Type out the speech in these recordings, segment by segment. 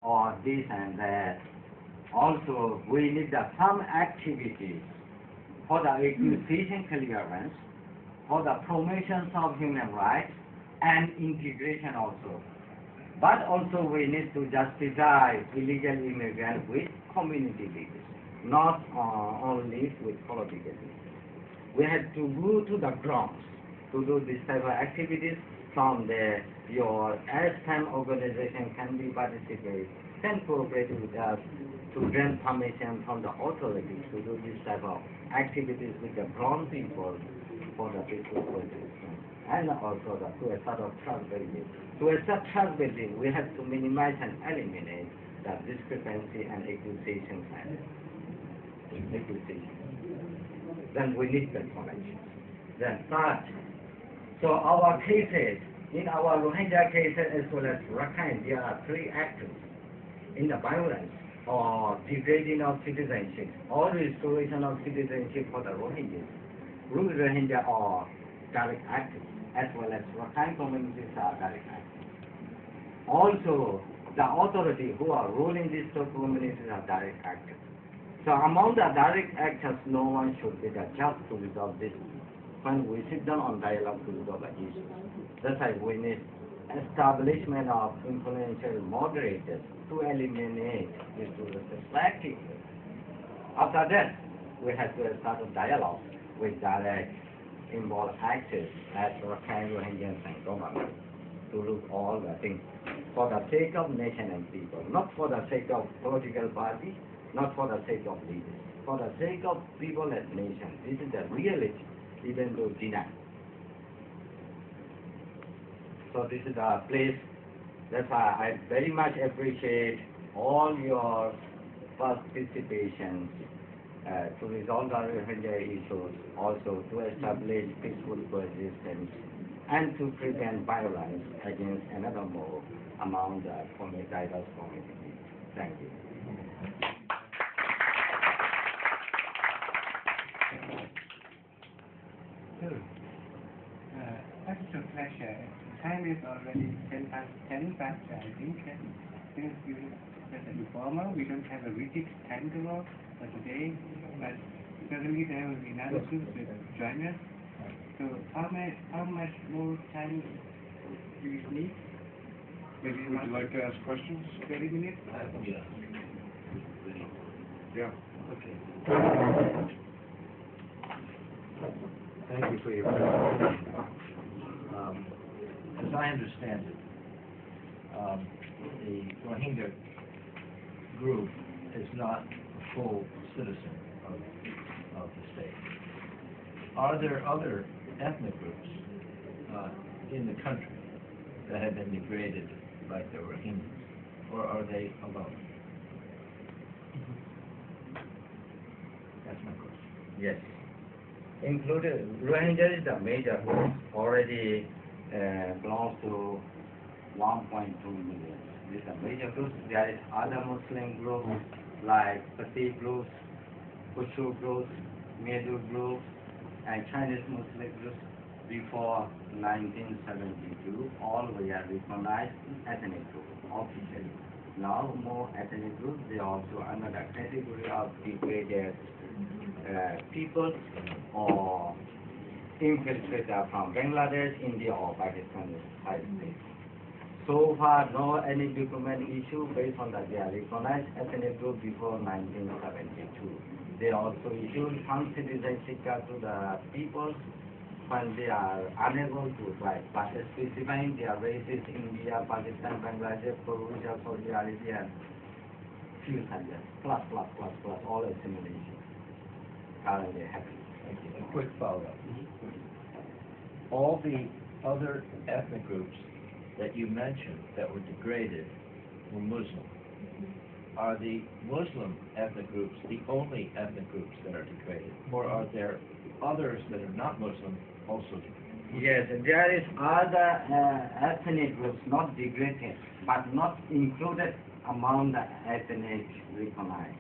or this and that. Also, we need some activities for the acquisition clearance, for the promotion of human rights, and integration also. But also we need to justify illegal immigrants with community leaders, not only with political leaders. We have to go to the grounds to do this type of activities. From there, your STEM organization can be participated, can cooperate with us to grant permission from the authorities to do this type of activities with the ground people for the peaceful coexistence, and also to a sort of trust building. To a sort of trust building, we have to minimize and eliminate the discrepancy and accusation. Then we need the connection. Then third, so our cases, in our Rohingya cases as well as Rakhine, there are three actors in the violence or degrading of citizenship or restoration of citizenship for the Rohingyas. Rohingya are direct actors, as well as Rakhine communities are direct actors. Also, the authority who are ruling these two communities are direct actors. So among the direct actors, no one should be the judge to resolve this. When we sit down on dialogue to resolve the issues, that's why we need establishment of influential moderators to eliminate these two perspectives. After that, we have to start a dialogue with direct involved actors as Rakhine, Rohingyas and government to look all the things for the sake of nation and people, not for the sake of political parties, not for the sake of leaders, for the sake of people and nation. This is the reality, even though denied. So this is the place. That's why I very much appreciate all your participation to resolve the Rohingya issues, also to establish peaceful coexistence, and to prevent violence against another mob among the diverse communities. Thank you. It's a pleasure. Time is already 10 past 10, but I think since you as an informer, we don't have a rigid timetable for today, but certainly there will be another group to join us. So how much more time do you need? Maybe Would you like to ask questions? 30 minutes? Yeah. Yeah. Okay. Thank you for your presentation. As I understand it, the Rohingya group is not a full citizen of the state. Are there other ethnic groups in the country that have been degraded like the Rohingyas, or are they alone? That's my question. Yes. Included, Rohingya is the major group, already belongs to 1.2 million. This is a major group. There is other Muslim groups like Pati groups, Kushu groups, Medu groups, and Chinese Muslim groups. Before 1972, all were recognized ethnic groups officially. Now more ethnic groups, they are also under the category of degraded people or infiltrated from Bangladesh, India or Pakistan side states. So far, no any document issue based on that they are recognized ethnic group before 1972. They also issued some citizenship card to the people when they are unable to apply, but specifying their races India, Pakistan, Bangladesh, Croatia, Saudi Arabia, few hundred, plus, all assimilation. Currently happening. Thank you. A quick follow-up. All the other ethnic groups that you mentioned that were degraded were Muslim. Are the Muslim ethnic groups the only ethnic groups that are degraded, or are there others that are not Muslim also degraded? Yes, there is other ethnic groups not degraded, but not included among the ethnic recognized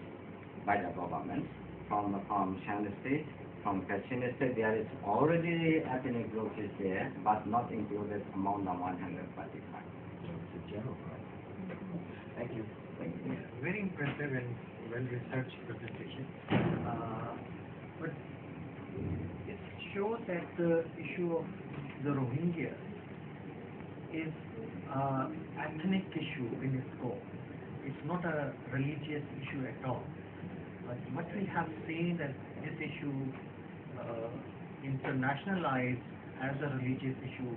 by the government. From Shan State, from Kashmir State, there is already ethnic group is there, but not included among the 145. So it's a general problem. Thank you. impressive and well-researched presentation. But it shows that the issue of the Rohingya is an ethnic issue in its core. It's not a religious issue at all. But what we have seen that this issue internationalized as a religious issue,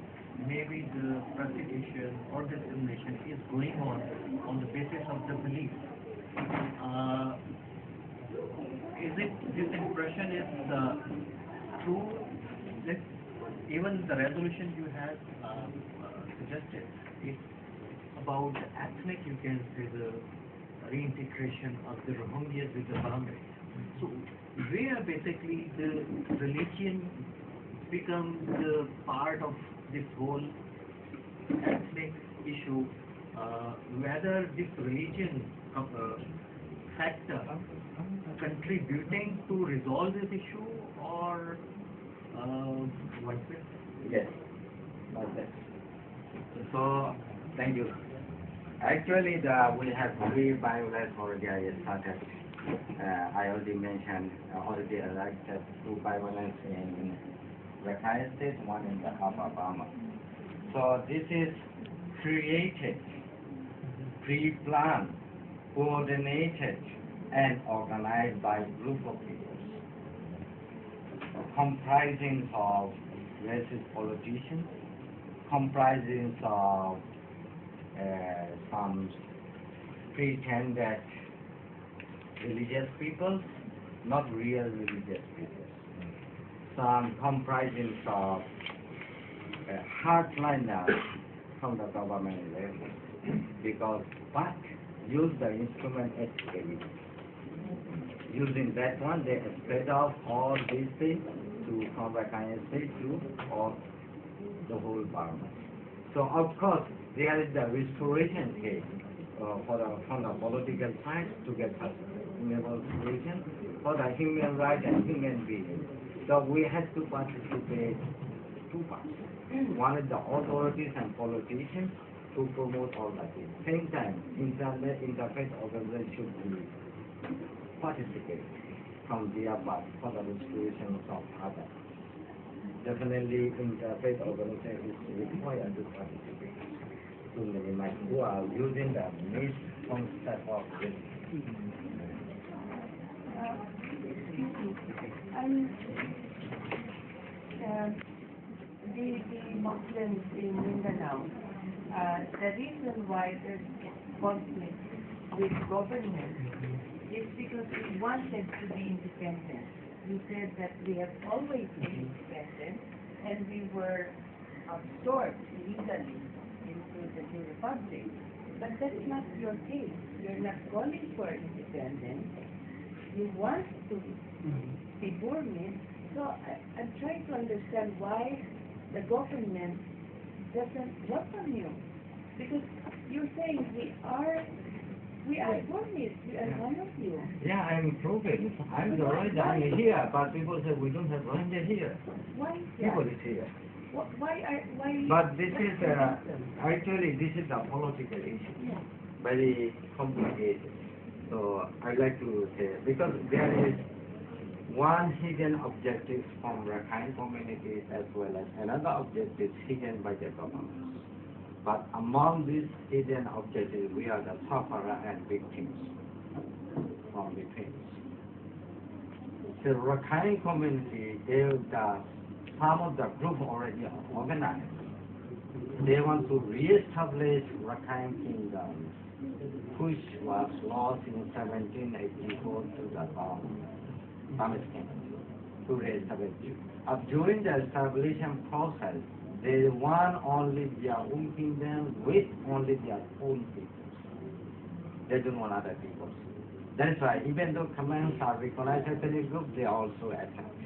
maybe the persecution or discrimination is going on the basis of the belief. Is it this impression is true? That even the resolution you have suggested is about ethnic, you can say, the reintegration of the Rohingyas with the boundaries. So where basically the religion becomes the part of this whole ethnic issue, whether this religion factor contributing to resolve this issue or what's it? Yes. Okay. So, thank you. Actually, we have three violence already I started. I already mentioned, already elected two violence in Rakhine State, one in the Upper Burma. So this is created, pre-planned, coordinated, and organized by a group of people, comprising of racist politicians, comprising of some pretended religious people, not real religious people. Some comprising of hardliners from the government level, because but use the instrument as evidence. Using that one, they spread out all these things to from Rakhine State to all the whole Burma. So of course, there is the restoration case from the political side to get sustainable solution for the human rights and human beings. So we have to participate two parts. One is the authorities and politicians to promote all that. Same time, interfaith organizations should be participate from their part for the restoration of others. Definitely, interfaith organizations is required to participate to minimize who are using the misconcept of religion. The Muslims in Mindanao, the reason why there's conflict with government is because we wanted to be independent. You said that we have always been independent and we were absorbed legally into the new republic. But that's not your case. You're not calling for independence. You want to be Burmese. So I'm trying to understand why the government doesn't welcome you. Because you're saying we are Burmese, we are one of you. Yeah, I'm proving. I'm the Rohingya, I'm here, but people say we don't have Rohingya here. Why? People is here. Why? But this is, actually, this is a political issue. Very complicated. So I'd like to say, because there is one hidden objective from Rakhine community as well as another objective hidden by the government. But among these hidden objectives, we are the sufferer and victims from the things. The Rakhine community, some of the group already organized. They want to re-establish Rakhine Kingdom, which was lost in 1784 to the Burmese Kingdom, to re-establish it. During the establishment process, they want only their own kingdom with only their own people. They don't want other people. That's why even though Khmers are recognized as a group, they are also attacked.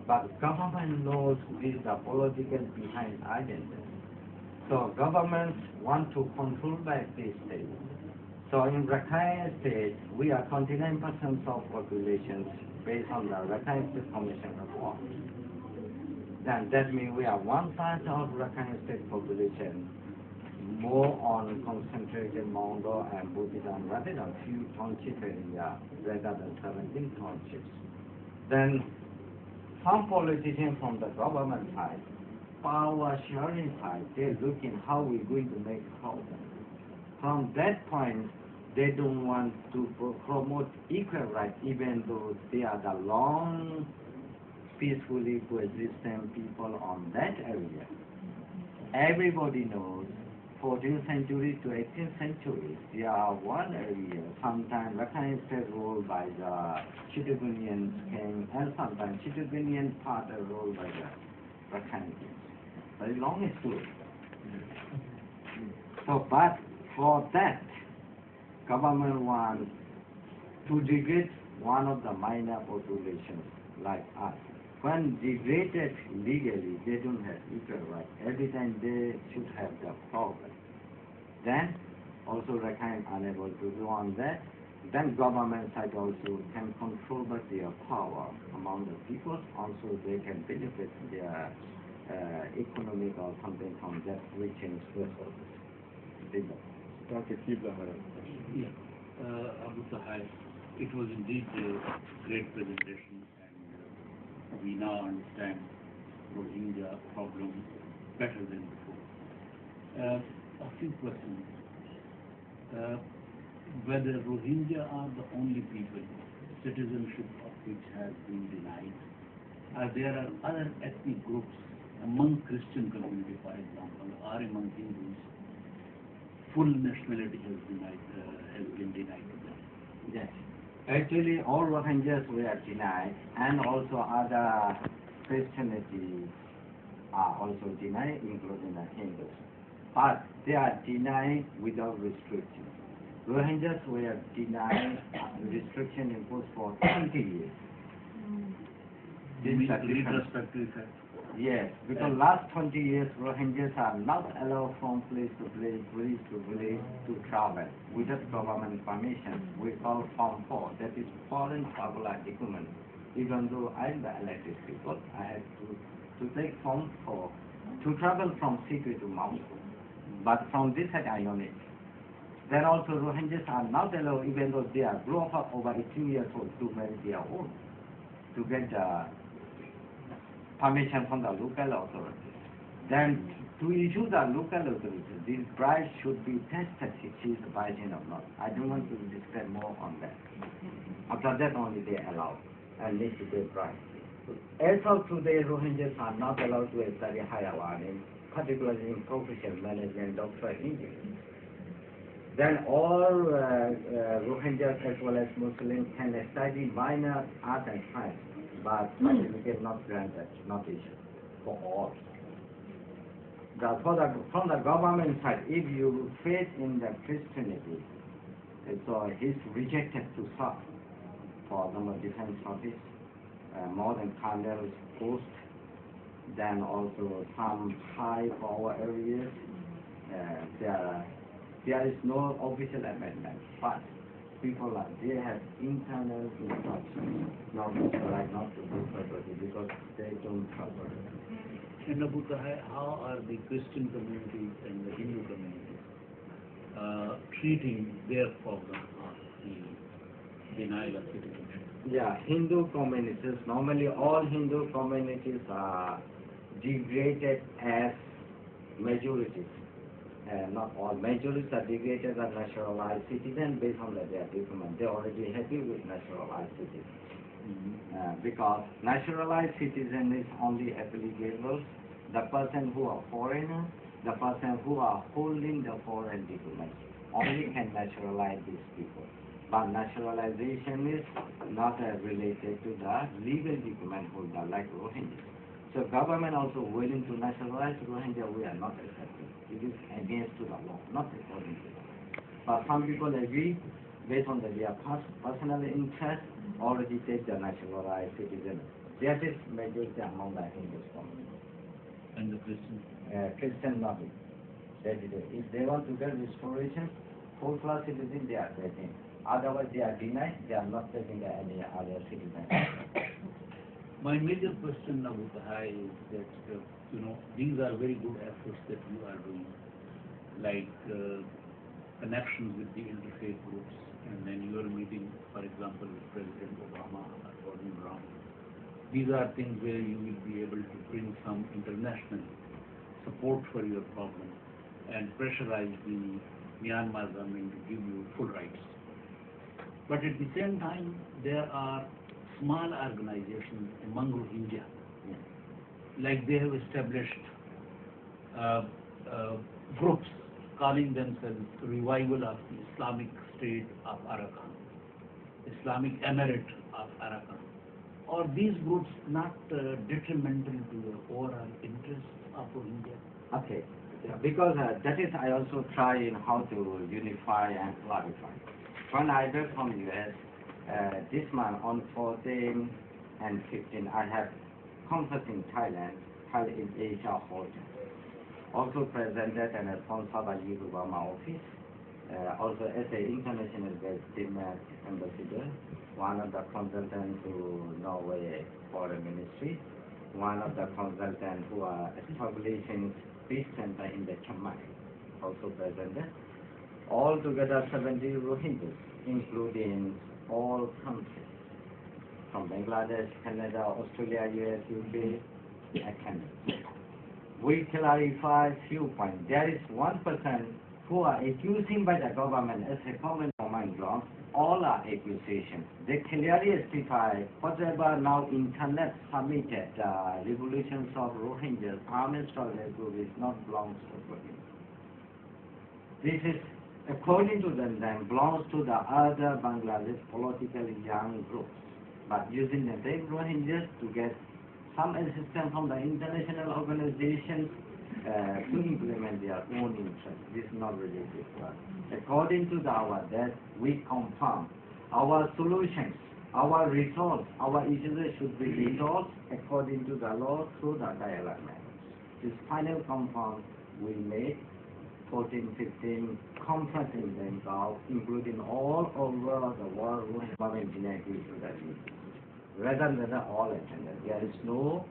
But government knows this is the political behind agenda. So governments want to control by this state. So in Rakhine State, we are 29% of populations based on the Rakhine State Commission report. Then that means we are 1/3 of Rakhine State population more on concentrated Mongol and Buddhism rather than few township area rather than 17 townships. Then some politicians from the government side, power sharing side, they're looking how we're going to make progress. From that point, they don't want to promote equal rights, even though they are the long, peacefully coexisting people on that area. Everybody knows 14th century to 18th century, there are one area, sometimes Rakhine State ruled by the Chittagonian king, and sometimes Chittagonian part are ruled by the Rakhine kings. Very long history. So, but for that, government wants to degrade one of the minor populations like us. When degraded legally, they don't have equal rights. Every time they should have the progress. Then also Rakhine unable to do on that. Then government side also can control by their power among the people. Also they can benefit their economic or something from that reaching resources. Dr. Kibla had a Yeah, Abu Tahir, it was indeed a great presentation, and we now understand Rohingya problem better than before. A few questions. Whether Rohingya are the only people, citizenship of which has been denied, there are other ethnic groups among Christian community, for example, or among Hindus, full nationality has been denied to them. Yes. Actually, all Rohingyas were denied, and also other Christianity are also denied, including the Hindus. But they are denied without restriction. Rohingyas were denied restriction imposed for 20 years. This is a difference. Retrospective effect. Yes, because last 20 years Rohingyas are not allowed from place to place, village to village to travel without government permission. We call Form 4, that is foreign travel document. Even though I'm the elected people, I have to take Form 4 to travel from city to mountain. But from this side I don't need. Then also Rohingyas are not allowed, even though they are grown up over 18 years old, to marry their own, to get permission from the local authorities. Then to issue the local authorities, this bride should be tested if she is a virgin or not. I don't want to describe more on that. After that only they allow and need to be bride. As of today, Rohingyas are not allowed to study higher learning, particularly in professional management, doctorate engineering. Then all Rohingyas as well as Muslims can study minor art and science, but certificate not granted, not issued for all. From the government side, if you faith in the Christianity, so he's rejected to serve for the defense service, more than colonel's post, then also some high power areas. There is no official amendment, but people they have internal instructions not to try not to do property because they don't cover it. And Abu Tahir, how are the Christian communities and the Hindu communities treating their problem of the denial of citizenship? Yeah, Hindu communities, normally all Hindu communities are degraded as majorities. Not all. Majorities are degraded as naturalized citizens based on their document. They're already happy with naturalized citizens. Because naturalized citizen is only applicable the person who are foreigner, the person who are holding the foreign documents only can naturalize these people. But naturalization is not related to the legal document holder like Rohingya. So government also willing to nationalize Rohingya, we are not accepting. It is against to the law, not according to the law. But some people agree based on their personal interest already take the nationalized citizen. That is majority among the Hindu community. And the Christians? Christian nothing. If they want to get restoration, full class citizen they are taking. Otherwise they are denied, they are not taking any other citizen. My major question, Abu Tahir, is that these are very good efforts that you are doing. like connections with the interfaith groups, and then you are meeting, for example, with President Obama or Gordon Brown. These are things where you will be able to bring some international support for your problem and pressurize the Myanmar government to give you full rights. But at the same time, there are small organizations among Rohingya, like they have established groups calling themselves Revival of the Islamic State of Arakan, Islamic Emirate of Arakan. Are these groups not detrimental to the overall interests of Rohingya? Okay, because that is I also try in how to unify and clarify. When I back from US, this month on 14 and 15, I have conference in Thailand, held in Asia Hotel. Also presented and sponsored by Youth Obama office. Also as an international diplomat ambassador, one of the consultants to Norway Foreign Ministry, one of the consultants who are establishing peace center in the Chiang Mai, also presented. Altogether 70 Rohingyas, including all countries, from Bangladesh, Canada, Australia, US, UK, and Canada. We clarify few points. There is 1% who are accusing by the government as a common mind ground. All are accusations. They clearly specify whatever now internet submitted revolutions of Rohingyas, armed struggle group is not belongs to Rohingya. This is, according to them, belongs to the other Bangladesh political young groups, but using the name Rohingyas to get some assistance from the international organizations to implement their own interests. This is not related to us. According to our that we confirm our solutions, our results, our issues should be resolved according to the law through the dialogue methods. This final confirm we made 14, 15 conference in Bangkok, including all over the world who have engineering to that meeting. Rather than all attended. There is no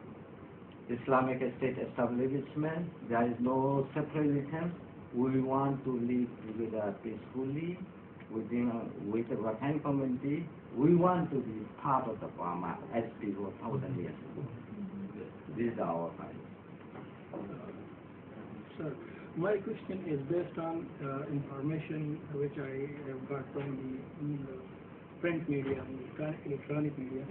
Islamic State establishment, there is no separatism. We want to live together peacefully with the Rakhine community. We want to be part of the Burma as people 1,000 years ago. This is our fight. Sir, my question is based on information which I have got from the print media and electronic media.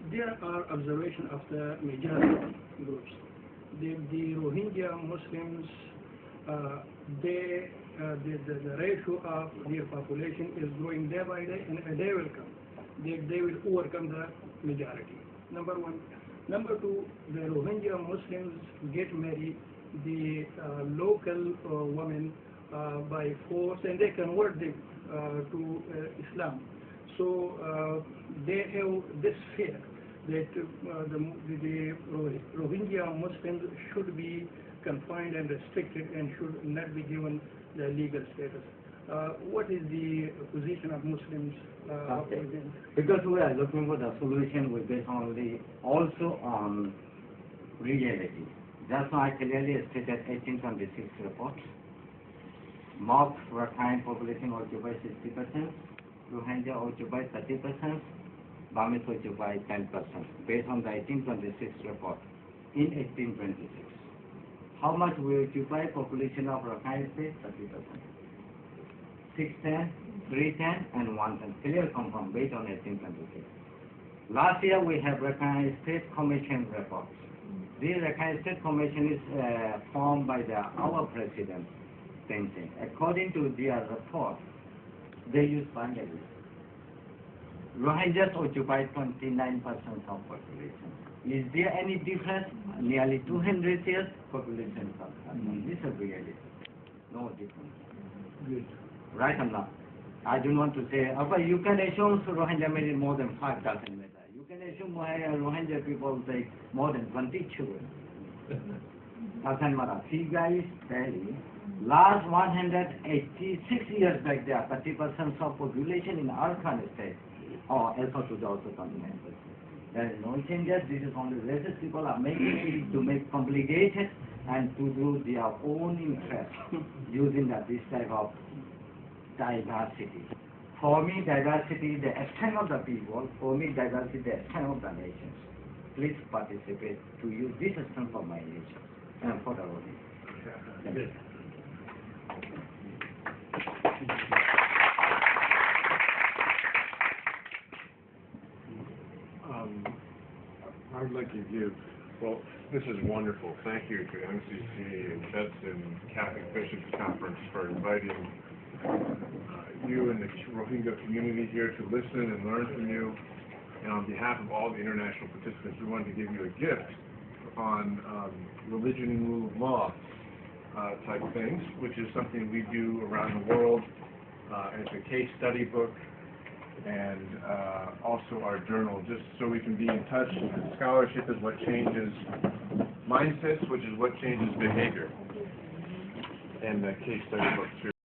There are observations of the majority groups. The Rohingya Muslims, the ratio of their population is growing day by day, and a day will come. They will overcome the majority. Number one. Number two, the Rohingya Muslims get married the local women by force, and they convert them to Islam. So they have this fear that the Rohingya Muslims should be confined and restricted and should not be given the legal status. What is the position of Muslims? Okay. Because we are looking for the solution, we based only also on reality. That's why I clearly stated 1826 report. North Rakhine population occupies 60%, Rohingya occupies 30%, Burmese occupies 10%, based on the 1826 report in 1826. How much we occupy population of Rakhine State? 30%. 610, 310, and 110. Clear confirm based on 1826. Last year we have Rakhine State Commission report. This Rakhine State Commission is formed by our president, Tenzin. According to their report, they use Bangladesh. Rohingyas occupy 29% of population. Is there any difference? Nearly 200 years population of This is reality. No difference. Good. Right or not? I don't want to say, but you can assume Rohingya maybe more than 5,000 meters. You can assume Rohingya people say more than 20 children. See guys, daily. Last 186 years back there, 30% of population in Arakan state, or also to the also continent. There is no changes. This is only racist people are making it to make complicated and to do their own interest using this type of diversity. For me, diversity is the extent of the people. For me, diversity is the extent of the nations. Please participate to use this system for my nation and for the Rohingya. I would like to give, well, this is wonderful. Thank you to MCC and CHETS and Catholic Bishops Conference for inviting you and the Rohingya community here to listen and learn from you. And on behalf of all the international participants, we wanted to give you a gift on religion and rule of law type things, which is something we do around the world. It's a case study book and also our journal, just so we can be in touch. Scholarship is what changes mindsets, which is what changes behavior. And the case study book too.